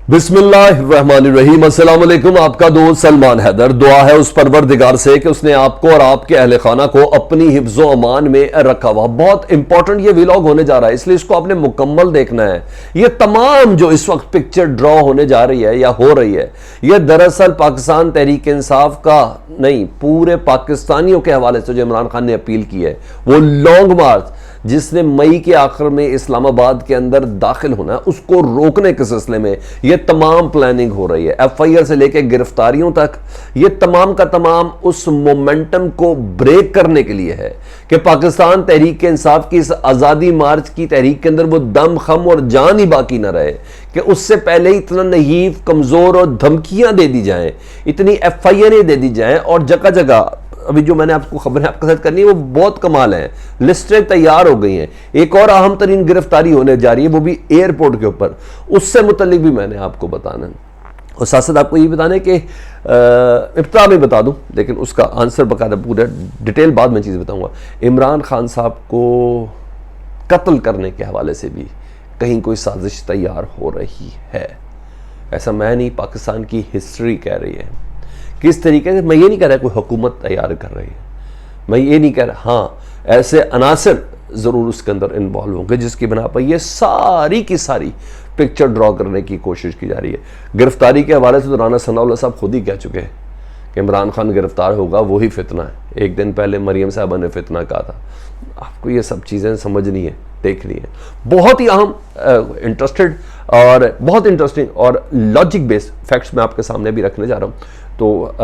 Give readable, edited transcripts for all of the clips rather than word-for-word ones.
बिस्मिल्लाहिर्रहमानिर्रहीम। अस्सलाम वालेकुम। आपका दोस्त सलमान हैदर। दुआ है उस परवरदिगार से कि उसने आपको और आपके अहले खाना को अपनी हिफ्ज़ो अमान में रखा हुआ। बहुत इंपॉर्टेंट ये व्लॉग होने जा रहा है, इसलिए इसको आपने मुकम्मल देखना है। ये तमाम जो इस वक्त पिक्चर ड्रॉ होने जा रही है या हो रही है, यह दरअसल पाकिस्तान तहरीक इंसाफ का नहीं, पूरे पाकिस्तानियों के हवाले से जो इमरान खान ने अपील की है, वो लॉन्ग मार्च जिसने मई के आखिर में इस्लामाबाद के अंदर दाखिल होना है, उसको रोकने के सिलसिले में यह तमाम प्लानिंग हो रही है। एफआईआर से लेकर गिरफ्तारियों तक ये तमाम का तमाम उस मोमेंटम को ब्रेक करने के लिए है कि पाकिस्तान तहरीक इंसाफ की इस आज़ादी मार्च की तहरीक के अंदर वो दम, खम और जान ही बाकी ना रहे कि उससे पहले ही इतना नहीफ, कमज़ोर और धमकियां दे दी जाएं, इतनी एफआईआर दे दी जाएं। और जगह जगह अभी जो मैंने आपको खबरें आपके साथ करनी है वो बहुत कमाल है, लिस्टें तैयार हो गई हैं। एक और अहम तरीन गिरफ्तारी होने जा रही है, वो भी एयरपोर्ट के ऊपर, उससे मुतल्लिक भी मैंने आपको बताना है। और साथ साथ आपको ये बताना है कि इब्तिदा में बता दूं, लेकिन उसका आंसर बकायदा पूरा डिटेल बाद में चीज़ बताऊंगा। इमरान खान साहब को कत्ल करने के हवाले से भी कहीं कोई साजिश तैयार हो रही है। ऐसा मैं नहीं, पाकिस्तान की हिस्ट्री कह रही है। किस तरीके से, मैं ये नहीं कह रहा कोई हुकूमत तैयार कर रही है, मैं ये नहीं कह रहा, हाँ ऐसे अनासर ज़रूर उसके अंदर इन्वॉल्व होंगे जिसकी बना पर ये सारी की सारी पिक्चर ड्रॉ करने की कोशिश की जा रही है। गिरफ्तारी के हवाले से तो राना सनाउल्लाह साहब खुद ही कह चुके हैं कि इमरान खान गिरफ्तार होगा वही फितना है। एक दिन पहले मरियम साहबा ने फितना कहा था। आपको ये सब चीज़ें समझनी है, देखनी है। बहुत ही अहम, इंटरेस्टेड और बहुत इंटरेस्टिंग और लॉजिक बेस्ड फैक्ट्स मैं आपके सामने भी रखने जा रहा हूँ, तो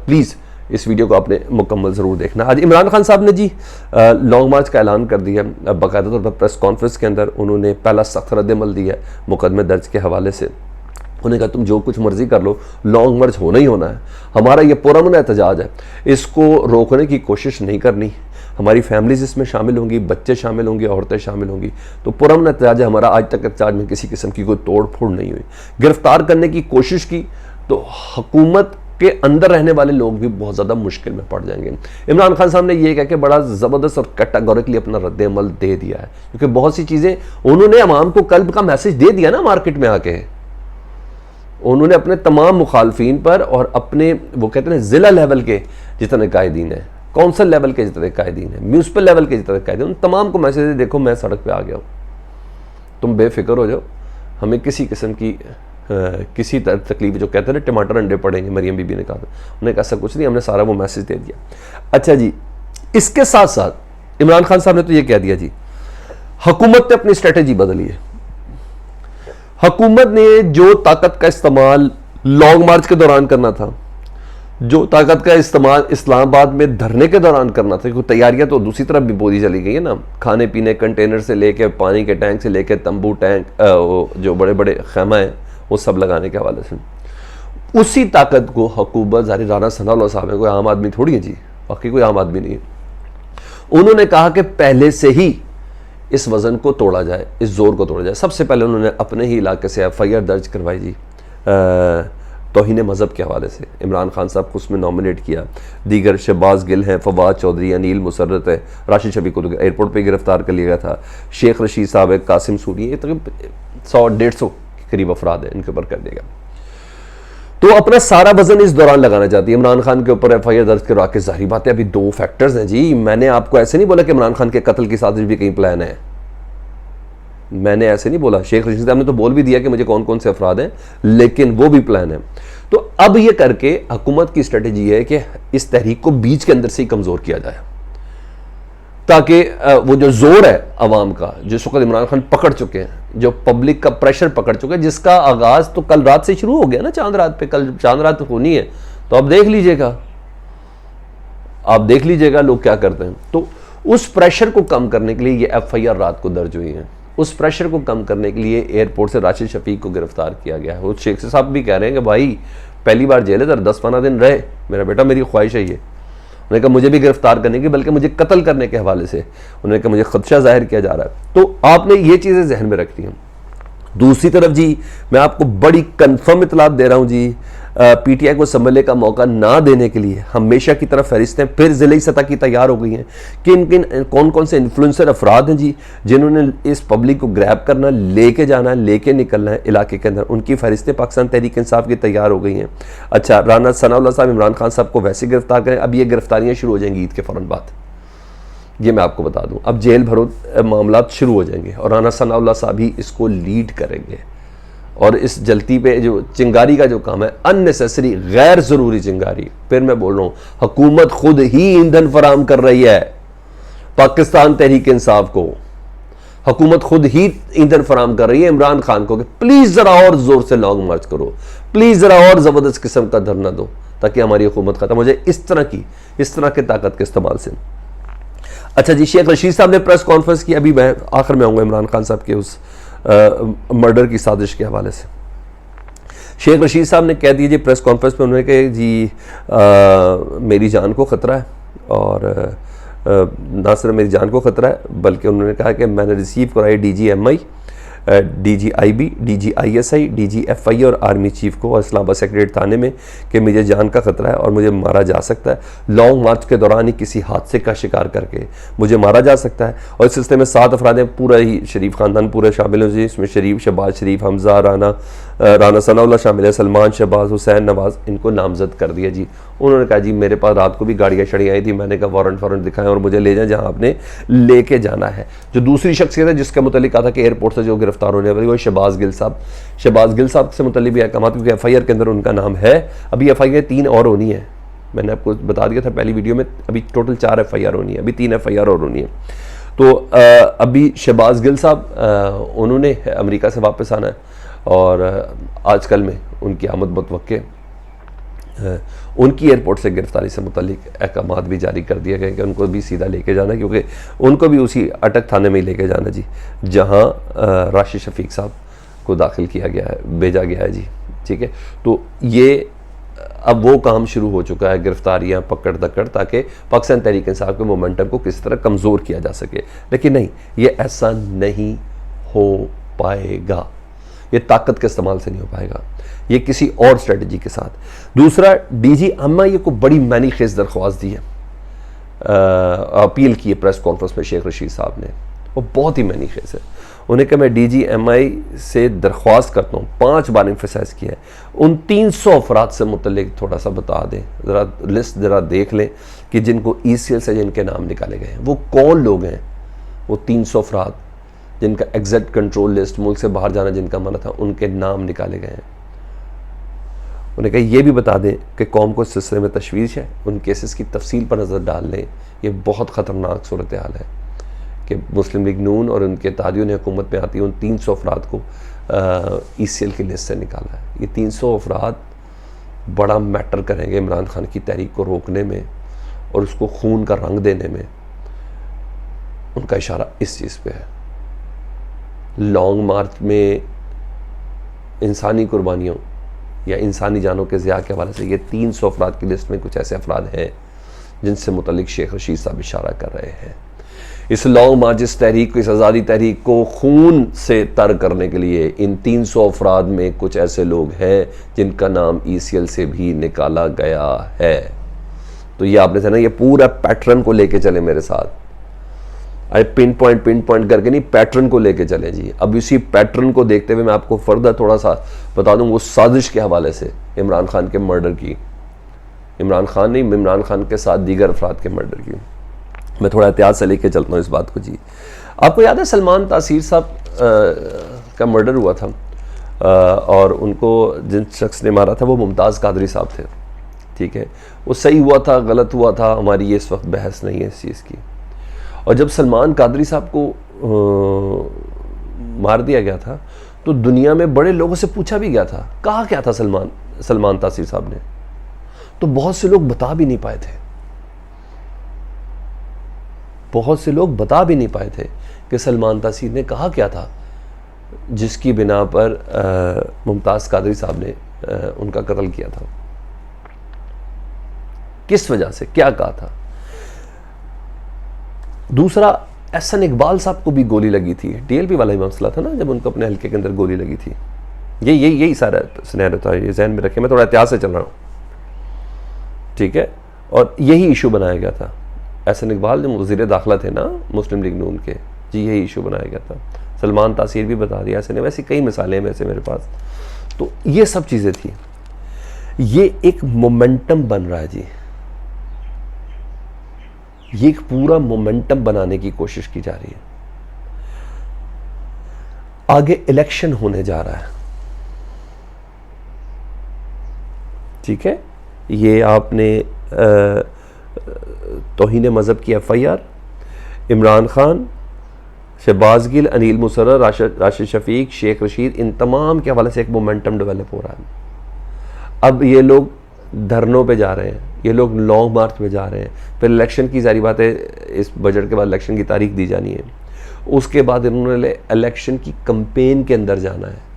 प्लीज़ इस वीडियो को आपने मुकम्मल ज़रूर देखना। आज इमरान खान साहब ने जी लॉन्ग मार्च का ऐलान कर दिया। बाकायदा तौर पर प्रेस कॉन्फ्रेंस के अंदर उन्होंने पहला सख्त रद्द-ए-अमल दिया मुकदमे दर्ज के हवाले से। उन्होंने कहा तुम जो कुछ मर्जी कर लो, लॉन्ग मार्च होना ही होना है। हमारा ये पुरअमन एहतजाज है, इसको रोकने की कोशिश नहीं करनी। हमारी फैमिलीज इसमें शामिल होंगी, बच्चे शामिल होंगे, औरतें शामिल होंगी, तो पुरअमन एहतजाज है हमारा। आज तक एहतजाज में किसी किस्म की कोई तोड़ फोड़ नहीं हुई। गिरफ्तार करने की कोशिश की तो हुकूमत के अंदर रहने वाले लोग भी बहुत ज़्यादा मुश्किल में पड़ जाएंगे। इमरान खान साहब ने यह कह के बड़ा ज़बरदस्त और कैटेगोरिकली अपना रद्द-ए-अमल दे दिया है, क्योंकि बहुत सी चीज़ें उन्होंने अवाम को कल्ब का मैसेज दे दिया ना। मार्केट में आके उन्होंने अपने तमाम मुखालफीन पर और अपने, वो कहते हैं ज़िला लेवल के जितने कायदीन हैं, कौंसल लेवल के जितने कायदीन हैं, म्यूनसिपल लेवल के जितने कायदीन, उन तमाम को मैसेज दे, देखो मैं सड़क पे आ गया हूँ, तुम बेफिक्र हो जाओ, हमें किसी किस्म की किसी तकलीफ, जो कहते हैं ना टमाटर अंडे पड़ेंगे, मरियम बीबी ने कहा था, उन्होंने कहा ऐसा कुछ नहीं, हमने सारा वो मैसेज दे दिया। अच्छा जी, इसके साथ साथ इमरान खान साहब ने तो ये कह दिया जी, हुकूमत ने अपनी स्ट्रेटेजी बदली है। हुकूमत ने जो ताकत का इस्तेमाल लॉन्ग मार्च के दौरान करना था, जो ताकत का इस्तेमाल इस्लामाबाद में धरने के दौरान करना था, क्योंकि तैयारियां तो दूसरी तरफ भी बोली चली गई है ना, खाने पीने कंटेनर से लेके, पानी के टैंक से लेके, तंबू टैंक, जो बड़े बड़े खैमा हैं वो सब लगाने के हवाले से, उसी ताकत को हुकूमत, ज़ाहिर राना सनाउल्लाह साहब है, कोई आम आदमी थोड़ी है जी, बाकी कोई आम आदमी नहीं है। उन्होंने कहा कि पहले से ही इस वज़न को तोड़ा जाए, इस जोर को तोड़ा जाए। सबसे पहले उन्होंने अपने ही इलाके से एफआईआर दर्ज करवाई जी, तौहीन मज़हब के हवाले से। इमरान खान साहब को उसमें नॉमिनेट किया। दीगर शहबाज गिल हैं, फवाद चौधरी, अनिल मुसर्रत है, राशिद शफीक को एयरपोर्ट पर गिरफ्तार कर लिया गया था, शेख रशीद साहब है, कासिम सूरी, ये तकरीबन 100-150 के करीब अफराद है, इनके ऊपर कर दिया गया। तो अपना सारा वजन इस दौरान लगाना चाहती है। इमरान खान के ऊपर एफआईआर दर्ज करवा के, जाहिर बात है अभी 2 फैक्टर्स हैं जी। मैंने आपको ऐसे नहीं बोला कि इमरान खान के कत्ल की साजिश भी कहीं प्लान है, मैंने ऐसे नहीं बोला। शेख रशीद साहब ने तो बोल भी दिया कि मुझे कौन कौन से अफराद हैं, लेकिन वो भी प्लान है। तो अब ये करके हुकूमत की स्ट्रेटेजी है कि इस तहरीक को बीच के अंदर से ही कमजोर किया जाए, ताकि वो जो जोर है अवाम का, जिस वक्त इमरान खान पकड़ चुके हैं, जो पब्लिक का प्रेशर पकड़ चुके हैं, जिसका आगाज तो कल रात से शुरू हो गया ना, चांद रात पे, कल चांद रात होनी है, तो अब देख लीजिएगा, आप देख लीजिएगा लोग क्या करते हैं। तो उस प्रेशर को कम करने के लिए ये एफआईआर रात को दर्ज हुई है। उस प्रेशर को कम करने के लिए एयरपोर्ट से राशिद शफीक को गिरफ्तार किया गया है। वो शेख साहब भी कह रहे हैं कि भाई पहली बार जेल है, 10-15 दिन रहे मेरा बेटा, मेरी ख्वाहिश है ये। उन्होंने कहा मुझे भी गिरफ्तार करने की, बल्कि मुझे कत्ल करने के हवाले से उन्होंने कहा मुझे खदशा जाहिर किया जा रहा है। तो आपने ये चीज़ें जहन में रखती हैं। दूसरी तरफ जी मैं आपको बड़ी कंफर्म इतलात दे रहा हूं जी, पीटीआई को संभलने का मौका ना देने के लिए हमेशा की तरफ फहरिस्तें फिर जिले सतह की तैयार हो गई हैं। किन किन कौन कौन से इन्फ्लुएंसर अफराद हैं जी जिन्होंने इस पब्लिक को ग्रैब करना, लेके जाना है, लेके निकलना है इलाके के अंदर, उनकी फहरिस्तें पाकिस्तान तहरीक इंसाफ की तैयार हो गई हैं। अच्छा, राना सनाउल्लाह साहब इमरान खान साहब को वैसे गिरफ्तार करें, अब ये गिरफ्तारियां शुरू हो जाएंगी ईद के फौरन बाद, ये मैं आपको बता दूं। अब जेल भरो मामला शुरू हो जाएंगे और राना सनाउल्लाह साहब ही इसको लीड करेंगे। और इस जल्ती पे जो चिंगारी का जो काम है, अननेसेसरी गैर ज़रूरी चिंगारी, फिर मैं बोल रहा हूँ हुकूमत खुद ही ईंधन फराम कर रही है पाकिस्तान तहरीक इंसाफ को, हुकूमत खुद ही ईंधन फराम कर रही है इमरान खान को कि प्लीज़ ज़रा और ज़ोर से लॉन्ग मार्च करो, प्लीज़ ज़रा और ज़बरदस्त किस्म का धरना दो ताकि हमारी हुकूमत ख़त्म हो जाए इस तरह की ताकत के इस्तेमाल से। अच्छा जी, शेख रशीद साहब ने प्रेस कॉन्फ्रेंस की, अभी मैं आखिर में आऊँगा इमरान खान साहब के उस मर्डर की साजिश के हवाले से। शेख रशीद साहब ने कह दिया जी प्रेस कॉन्फ्रेंस में, उन्होंने कहा जी मेरी जान को ख़तरा है, और ना सिर्फ मेरी जान को ख़तरा है बल्कि उन्होंने कहा कि मैंने रिसीव कराई DGMI, DGIB, DGISI, DGFI और आर्मी चीफ को और इस्लामाबाद सेक्रेटरीट थाने में कि मुझे जान का ख़तरा है और मुझे मारा जा सकता है, लॉन्ग मार्च के दौरान ही किसी हादसे का शिकार करके मुझे मारा जा सकता है। और इस सिलसिले में 7 अफराद हैं, पूरा ही शरीफ ख़ानदान पूरे शामिल हैं जी, इसमें शरीफ, शहबाज शरीफ, हमजा, राना सनाउल्लाह शामिल है, सलमान, शहबाज, हुसैन, नवाज़, इनको नामजद कर दिया जी। उन्होंने कहा जी मेरे पास रात को भी गाड़ियाँ शड़ियाँ आई थी, मैंने कहा वारंट दिखाएं और मुझे ले जाएं जहाँ आपने लेके जाना है। जो दूसरी शख्सियत है जिसके मुतालिक कहा था कि एयरपोर्ट से जो गिरफ्तार होने वाली वो शहबाज गिल साहब, शहबाज गिल साहब से मुतालिक भी अहकाम, क्योंकि FIR के अंदर उनका नाम है, अभी FIR 3 और होनी है, मैंने आपको बता दिया था पहली वीडियो में, अभी टोटल 4 FIR होनी है, अभी 3 FIR और होनी है। तो अभी शहबाज गिल साहब उन्होंने अमेरिका से वापस आना है और आजकल में उनकी आमद मुतवक्के, उनकी एयरपोर्ट से गिरफ्तारी से मुतालिक अहकाम भी जारी कर दिए गए कि उनको भी सीधा लेके जाना, क्योंकि उनको भी उसी अटक थाने में ही लेके जाना जी जहां राशिद शफीक साहब को दाखिल किया गया है, भेजा गया है जी। ठीक है, तो ये अब वो काम शुरू हो चुका है, गिरफ्तारियां, पकड़ दकड़, ताकि पाकिस्तान तहरीक इंसाफ के मोमेंटम को किस तरह कमज़ोर किया जा सके। लेकिन नहीं, ये ऐसा नहीं हो पाएगा, ये ताकत के इस्तेमाल से नहीं हो पाएगा, ये किसी और स्ट्रेटजी के साथ। दूसरा, DGMI को बड़ी मैनी खेज दरख्वास्त दी है, अपील की है प्रेस कॉन्फ्रेंस में शेख रशीद साहब ने, वो बहुत ही मैनी खेज है। उन्हें कहा मैं DGMI से दरख्वास्त करता हूँ, 5 बार एम्फसाइज किया है, उन 300 अफराद से मुतल्लिक थोड़ा सा बता दें, ज़रा लिस्ट ज़रा देख लें कि जिनको ECL से जिनके नाम निकाले गए हैं वो कौन लोग हैं, वो 300 अफराद जिनका एग्जैक्ट कंट्रोल लिस्ट, मुल्क से बाहर जाना जिनका मना था, उनके नाम निकाले गए हैं। उन्हें कहा ये भी बता दें कि कौम को इस सिलसिले में तशवीश है, उन केसेस की तफसील पर नज़र डाल लें। ये बहुत ख़तरनाक सूरत हाल है कि मुस्लिम लीग नून और उनके इत्तेहादियों ने हुकूमत में आती है उन 300 अफराद को ECL की लिस्ट से निकाला है। ये 300 अफराद बड़ा मैटर करेंगे इमरान खान की तहरीक को रोकने में और उसको खून का रंग देने में। उनका इशारा इस चीज़ पे है। लॉन्ग मार्च में इंसानी कुर्बानियों या इंसानी जानों के ज़िया के हवाले से ये 300 अफराद की लिस्ट में कुछ ऐसे अफराद हैं जिनसे मुतल्लिक शेख रशीद साहब इशारा कर रहे हैं। इस लॉन्ग मार्च, इस तहरीक को, इस आज़ादी तहरीक को खून से तर करने के लिए इन 300 अफराद में कुछ ऐसे लोग हैं जिनका नाम ECL से भी निकाला गया है। तो ये आपने ना, ये पूरा पैटर्न को लेके चले मेरे साथ, अरे पिन पॉइंट करके नहीं, पैटर्न को लेके चले जी। अब इसी पैटर्न को देखते हुए मैं आपको फर्दर थोड़ा सा बता दूं, वो साजिश के हवाले से इमरान खान के मर्डर की, इमरान खान नहीं, इमरान खान के साथ दीगर अफराद के मर्डर की मैं थोड़ा एहतियात से लेके चलता हूँ इस बात को जी। आपको याद है सलमान तासीर साहब का मर्डर हुआ था और उनको जिन शख्स ने मारा था वो मुमताज़ कादरी साहब थे। ठीक है, वो सही हुआ था, गलत हुआ था, हमारी ये इस वक्त बहस नहीं है इस चीज़ की। और जब सलमान कादरी साहब को मार दिया गया था तो दुनिया में बड़े लोगों से पूछा भी गया था, कहा क्या था सलमान तासीर साहब ने, तो बहुत से लोग बता भी नहीं पाए थे, बहुत से लोग बता भी नहीं पाए थे कि सलमान तासीर ने कहा क्या था जिसकी बिना पर मुमताज़ कादरी साहब ने उनका कत्ल किया था, किस वजह से क्या कहा था। दूसरा, एहसन इकबाल साहब को भी गोली लगी थी, DLP वाला ही मसला था ना, जब उनको अपने हल्के के अंदर गोली लगी थी। यही सारा सिनेरियो था, ये जहन में रखे, मैं थोड़ा एहतियात से चल रहा हूँ, ठीक है। और यही इशू बनाया गया था। एहसन इकबाल जो वज़ीर दाखिला थे ना मुस्लिम लीग नून के, जी यही इशू बनाया गया था। सलमान तासीर भी बता दिया ऐसे, वैसे कई मिसालें हैं वैसे मेरे पास। तो ये सब चीज़ें थी, ये एक मोमेंटम बन रहा है जी, ये एक पूरा मोमेंटम बनाने की कोशिश की जा रही है। आगे इलेक्शन होने जा रहा है, ठीक है। ये आपने तौहीन मज़हब की FIR, इमरान खान, शहबाज गिल, अनिल मुसर्रर, राशिद शफीक, शेख रशीद, इन तमाम के हवाले से एक मोमेंटम डेवलप हो रहा है। अब ये लोग धरनों पे जा रहे हैं, ये लोग लॉन्ग मार्च पे जा रहे हैं। फिर इलेक्शन की सारी बातें, इस बजट के बाद इलेक्शन की तारीख दी जानी है, उसके बाद इन्होंने इलेक्शन की कैंपेन के अंदर जाना है।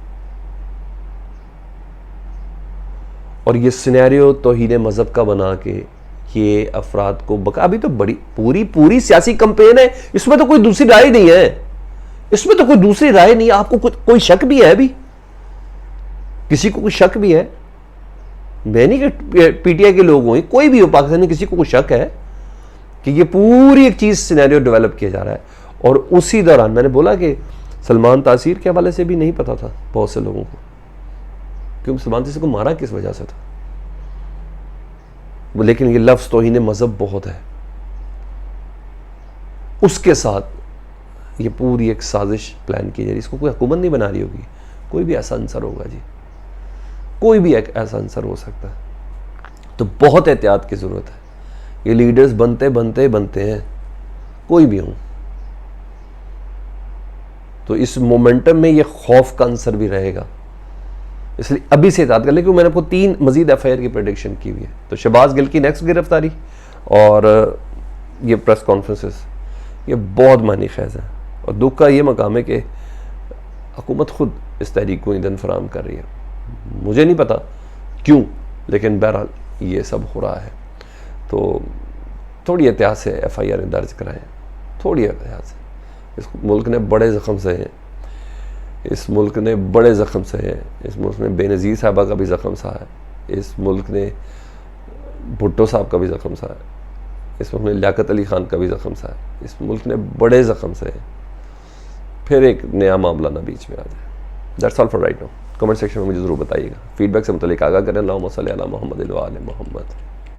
और ये सिनेरियो तौहीन मज़हब का बना के ये अफराद को अभी तो बड़ी पूरी सियासी कैंपेन है, इसमें तो कोई दूसरी राय नहीं है, इसमें तो कोई दूसरी राय नहीं है। आपको कोई शक भी है? अभी किसी को कोई शक भी है? मैं नहीं कि PTI के लोग हों, कोई भी हो पाकिस्तान में, किसी को कोई शक है कि ये पूरी एक चीज सिनेरियो डेवलप किया जा रहा है? और उसी दौरान मैंने बोला कि सलमान तासीर के हवाले से भी नहीं पता था बहुत से लोगों को, क्योंकि सलमान तासीर को मारा किस वजह से था, लेकिन ये लफ्ज़ तौहीन मज़हब बहुत है। उसके साथ ये पूरी एक साजिश प्लान की जा रही है। इसको कोई हुकूमत नहीं बना रही होगी, कोई भी ऐसा आंसर होगा जी, कोई भी एक ऐसा आंसर हो सकता है। तो बहुत एहतियात की ज़रूरत है। ये लीडर्स बनते हैं, कोई भी हो। तो इस मोमेंटम में ये खौफ का आंसर भी रहेगा, इसलिए अभी से एहतियात कर लें, क्योंकि मैंने आपको 3 मजीद FIR की प्रेडिक्शन की हुई है। तो शहबाज गिल की नेक्स्ट गिरफ्तारी और ये प्रेस कॉन्फ्रेंसेस, ये बहुत मानी खैज़ है। और दुख का ये मकाम है कि हुकूमत खुद इस तहरीक को ईंधन फराहम कर रही है। मुझे नहीं पता क्यों, लेकिन बहरहाल ये सब हो रहा है। तो थोड़ी एहतियात से FIR दर्ज कराएं, थोड़ी एहतियात से। इस मुल्क ने बड़े ज़ख्म से हैं, इस मुल्क ने बड़े ज़ख्म से है, इस मुल्क ने बेनज़ीर साहबा का भी ज़ख्म सा है, इस मुल्क ने भुट्टो साहब का भी ज़ख्म सा है, इस मुल्क ने लियाकत अली ख़ान का भी ज़ख्म सा है, इस मुल्क ने बड़े ज़ख्म से है। फिर एक नया मामला ना बीच में आ जाए। That's all for right now. Comment section में मुझे ज़रूर बताइएगा, फीडबैक से मुतल्लिक़ आगाह करें। अल्लाहुम्मा सल्ली अला मुहम्मद व आले मुहम्मद।